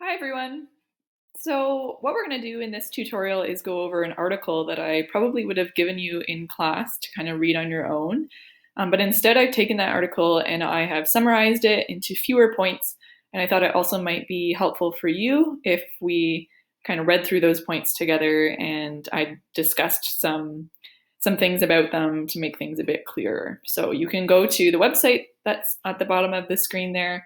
Hi everyone. So what we're going to do in this tutorial is go over an article that I probably would have given you in class to kind of read on your own. But instead I've taken that article and I have summarized it into fewer points. And I thought it also might be helpful for you if we kind of read through those points together and I discussed some things about them to make things a bit clearer. So you can go to the website that's at the bottom of the screen there.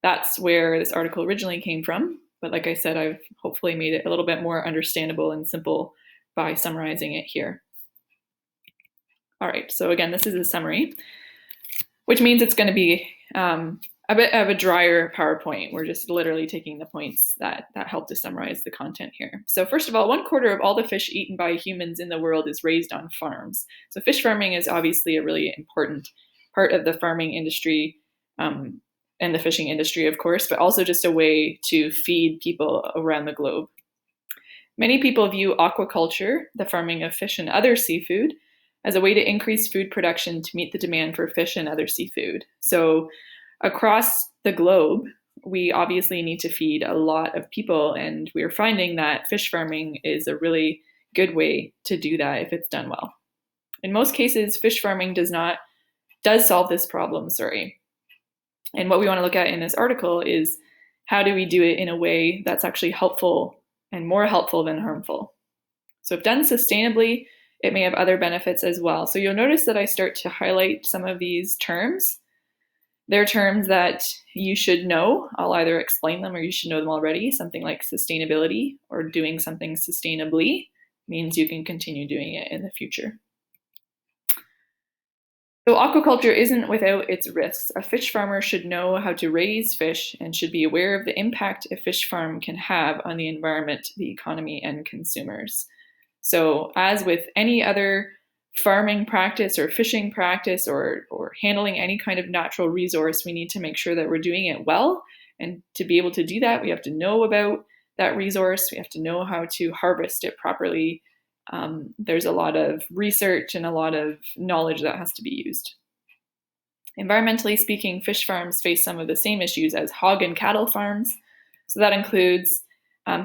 That's where this article originally came from. But like I said, I've hopefully made it a little bit more understandable and simple by summarizing it here. All right, so again, this is a summary, which means it's going to be a bit of a drier PowerPoint. We're just literally taking the points that help to summarize the content here. So first of all, 1/4 of all the fish eaten by humans in the world is raised on farms. So fish farming is obviously a really important part of the farming industry and the fishing industry, of course, but also just a way to feed people around the globe. Many people view aquaculture, the farming of fish and other seafood, as a way to increase food production to meet the demand for fish and other seafood. So, across the globe, we obviously need to feed a lot of people, and we're finding that fish farming is a really good way to do that if it's done well. In most cases, fish farming does solve this problem, sorry. And what we want to look at in this article is how do we do it in a way that's actually helpful and more helpful than harmful. So if done sustainably, it may have other benefits as well. So you'll notice that I start to highlight some of these terms. They're terms that you should know. I'll either explain them or you should know them already. Something like sustainability or doing something sustainably means you can continue doing it in the future. So aquaculture isn't without its risks. A fish farmer should know how to raise fish and should be aware of the impact a fish farm can have on the environment, the economy, and consumers. So as with any other farming practice or fishing practice or handling any kind of natural resource, we need to make sure that we're doing it well. And to be able to do that, we have to know about that resource. We have to know how to harvest it properly. There's a lot of research and a lot of knowledge that has to be used. Environmentally speaking, fish farms face some of the same issues as hog and cattle farms. So that includes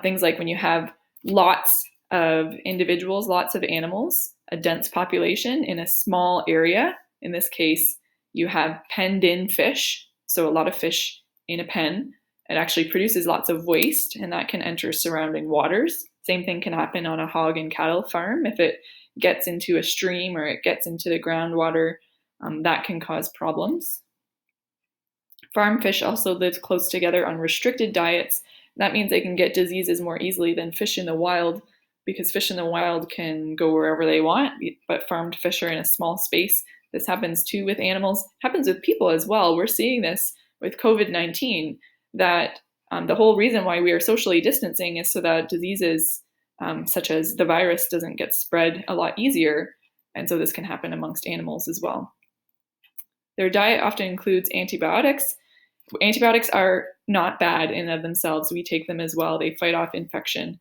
things like when you have lots of individuals, lots of animals, a dense population in a small area. In this case, you have penned in fish, so a lot of fish in a pen. It actually produces lots of waste, and that can enter surrounding waters. Same thing can happen on a hog and cattle farm. If it gets into a stream or it gets into the groundwater, that can cause problems. Farm fish also live close together on restricted diets. That means they can get diseases more easily than fish in the wild because fish in the wild can go wherever they want, but farmed fish are in a small space. This happens too with animals, happens with people as well. We're seeing this with COVID-19, that the whole reason why we are socially distancing is so that diseases such as the virus doesn't get spread a lot easier, and so this can happen amongst animals as well. Their diet often includes antibiotics. Antibiotics are not bad in and of themselves. We take them as well. They fight off infection.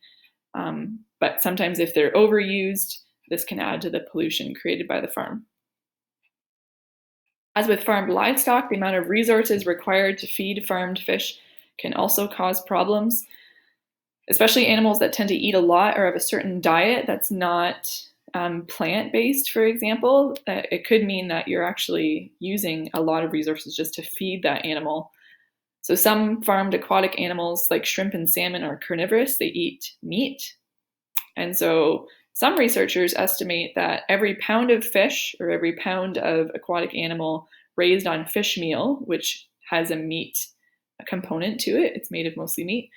But sometimes if they're overused, this can add to the pollution created by the farm. As with farmed livestock, the amount of resources required to feed farmed fish can also cause problems, especially animals that tend to eat a lot or have a certain diet that's not plant-based, for example. It could mean that you're actually using a lot of resources just to feed that animal. So some farmed aquatic animals like shrimp and salmon are carnivorous. They eat meat. And so some researchers estimate that every pound of fish or every pound of aquatic animal raised on fish meal, which has a meat component to it, it's made of mostly meat,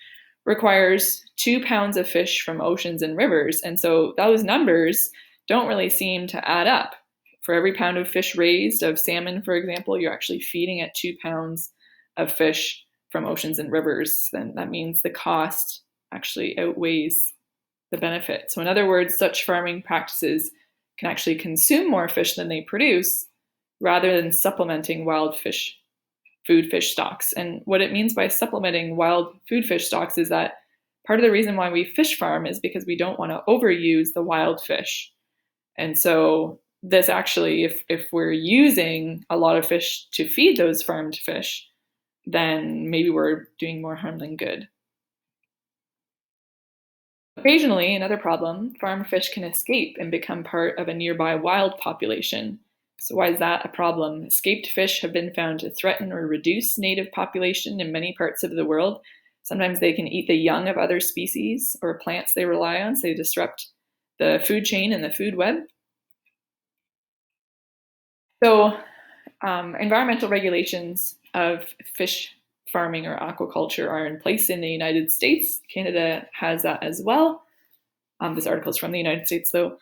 requires 2 pounds of fish from oceans and rivers. And so those numbers don't really seem to add up. For every pound of fish raised, of salmon, for example, you're actually feeding it 2 pounds of fish from oceans and rivers. Then that means the cost actually outweighs the benefit. So in other words, such farming practices can actually consume more fish than they produce rather than supplementing wild food fish stocks. And what it means by supplementing wild food fish stocks is that part of the reason why we fish farm is because we don't want to overuse the wild fish. And so this actually, if we're using a lot of fish to feed those farmed fish, then maybe we're doing more harm than good. Occasionally, another problem, farmed fish can escape and become part of a nearby wild population. So, why is that a problem? Escaped fish have been found to threaten or reduce native population in many parts of the world. Sometimes they can eat the young of other species or plants they rely on, so they disrupt the food chain and the food web. So, environmental regulations of fish farming or aquaculture are in place in the United States. Canada has that as well. This article is from the United States, though.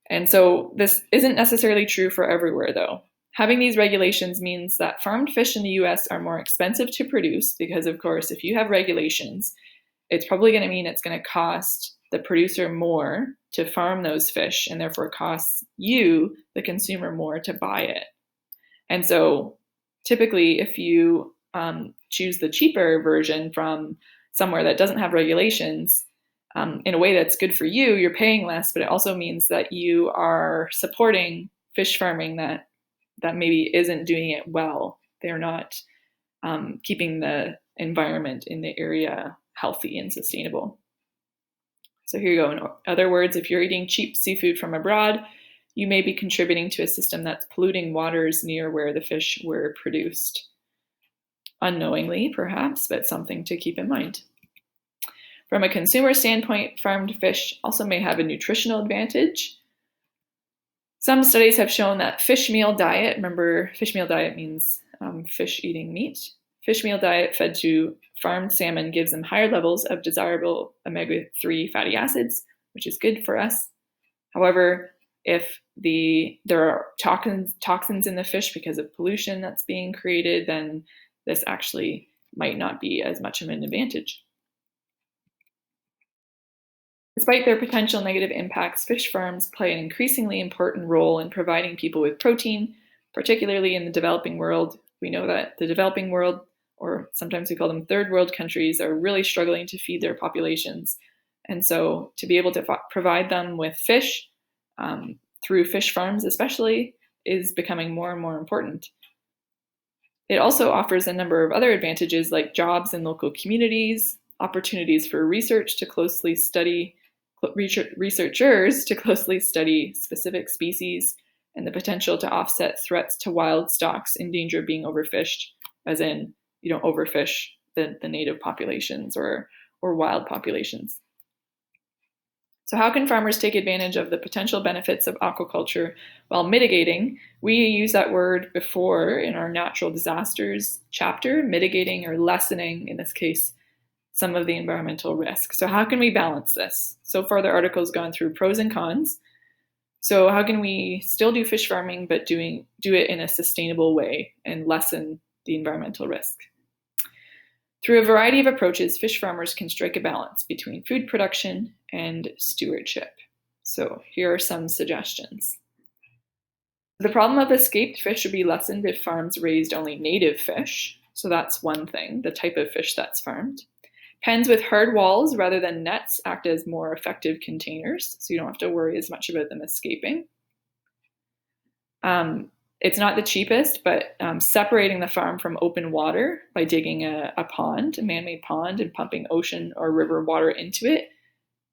And so this isn't necessarily true for everywhere, though. Having these regulations means that farmed fish in the US are more expensive to produce because, of course, if you have regulations, it's probably going to mean it's going to cost the producer more to farm those fish and therefore costs you, the consumer, more to buy it. And so typically, if you choose the cheaper version from somewhere that doesn't have regulations, in a way that's good for you, you're paying less, but it also means that you are supporting fish farming that maybe isn't doing it well. They're not keeping the environment in the area healthy and sustainable. So here you go. In other words, if you're eating cheap seafood from abroad, you may be contributing to a system that's polluting waters near where the fish were produced. Unknowingly, perhaps, but something to keep in mind. From a consumer standpoint, farmed fish also may have a nutritional advantage. Some studies have shown that fish meal diet, remember fish meal diet means fish eating meat. Fish meal diet fed to farmed salmon gives them higher levels of desirable omega-3 fatty acids, which is good for us. However, if there are toxins in the fish because of pollution that's being created, then this actually might not be as much of an advantage. Despite their potential negative impacts, fish farms play an increasingly important role in providing people with protein, particularly in the developing world. We know that the developing world, or sometimes we call them third world countries, are really struggling to feed their populations. And so to be able to provide them with fish through fish farms especially is becoming more and more important. It also offers a number of other advantages like jobs in local communities, opportunities for researchers to closely study specific species, and the potential to offset threats to wild stocks in danger of being overfished, as in you don't overfish the native populations or wild populations. So how can farmers take advantage of the potential benefits of aquaculture while mitigating? We used that word before in our natural disasters chapter, mitigating or lessening, in this case, some of the environmental risk. So how can we balance this? So far, the article's gone through pros and cons. So how can we still do fish farming, but do it in a sustainable way and lessen the environmental risk? Through a variety of approaches, fish farmers can strike a balance between food production and stewardship. So here are some suggestions. The problem of escaped fish would be lessened if farms raised only native fish. So that's one thing, the type of fish that's farmed. Pens with hard walls rather than nets act as more effective containers, so you don't have to worry as much about them escaping. It's not the cheapest, but separating the farm from open water by digging a pond, a man-made pond, and pumping ocean or river water into it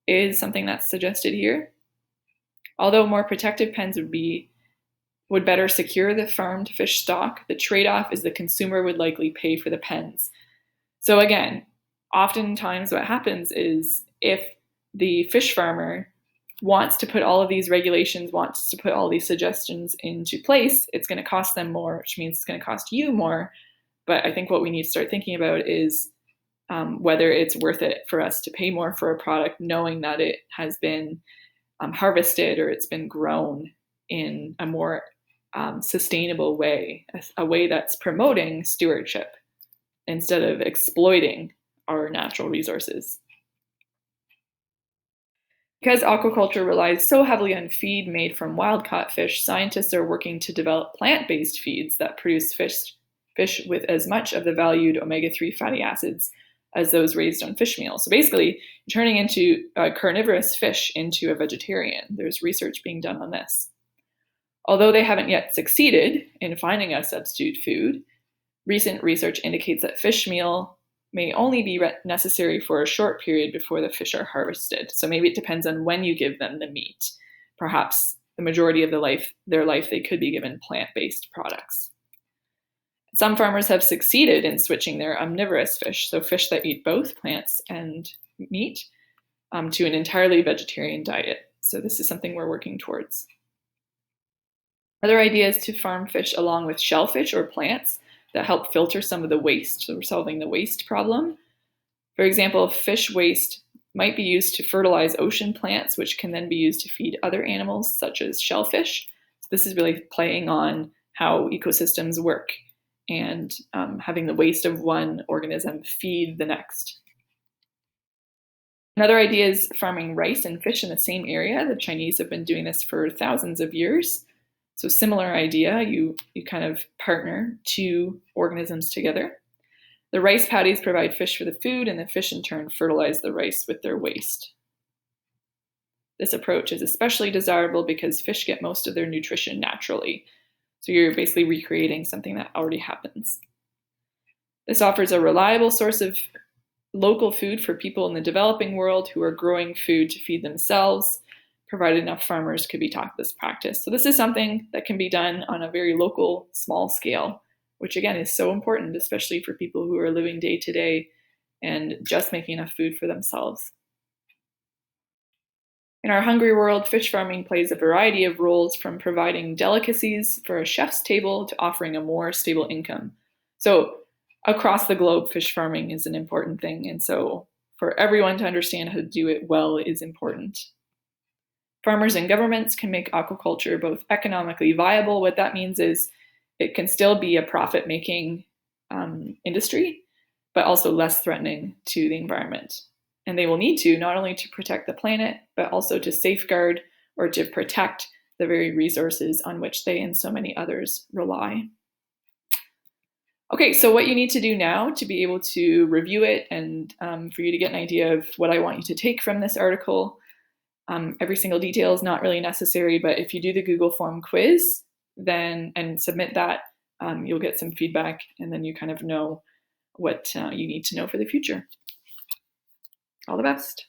is something that's suggested here. Although more protective pens would better secure the farmed fish stock, the trade-off is the consumer would likely pay for the pens. So again, oftentimes what happens is if the fish farmer wants to put all of these regulations, wants to put all these suggestions into place, it's going to cost them more, which means it's going to cost you more. But I think what we need to start thinking about is whether it's worth it for us to pay more for a product, knowing that it has been harvested or it's been grown in a more sustainable way, a way that's promoting stewardship instead of exploiting our natural resources. Because aquaculture relies so heavily on feed made from wild-caught fish, scientists are working to develop plant-based feeds that produce fish with as much of the valued omega-3 fatty acids as those raised on fish meal. So basically, turning into a carnivorous fish into a vegetarian. There's research being done on this. Although they haven't yet succeeded in finding a substitute food, recent research indicates that fish meal may only be necessary for a short period before the fish are harvested. So maybe it depends on when you give them the meat. Perhaps the majority of their life they could be given plant-based products. Some farmers have succeeded in switching their omnivorous fish, so fish that eat both plants and meat, to an entirely vegetarian diet. So this is something we're working towards. Another idea is to farm fish along with shellfish or plants that help filter some of the waste. So we're solving the waste problem. For example, fish waste might be used to fertilize ocean plants, which can then be used to feed other animals, such as shellfish. So this is really playing on how ecosystems work and having the waste of one organism feed the next. Another idea is farming rice and fish in the same area. The Chinese have been doing this for thousands of years. So similar idea, you kind of partner two organisms together. The rice paddies provide fish for the food, and the fish in turn fertilize the rice with their waste. This approach is especially desirable because fish get most of their nutrition naturally. So you're basically recreating something that already happens. This offers a reliable source of local food for people in the developing world who are growing food to feed themselves, provided enough farmers could be taught this practice. So this is something that can be done on a very local, small scale, which again is so important, especially for people who are living day to day and just making enough food for themselves. In our hungry world, fish farming plays a variety of roles, from providing delicacies for a chef's table to offering a more stable income. So across the globe, fish farming is an important thing. And so for everyone to understand how to do it well is important. Farmers and governments can make aquaculture both economically viable. What that means is it can still be a profit-making industry, but also less threatening to the environment. And they will need to, not only to protect the planet, but also to safeguard or to protect the very resources on which they and so many others rely. Okay, so what you need to do now to be able to review it and for you to get an idea of what I want you to take from this article, every single detail is not really necessary, but if you do the Google form quiz then and submit that, you'll get some feedback, and then you kind of know what you need to know for the future. All the best.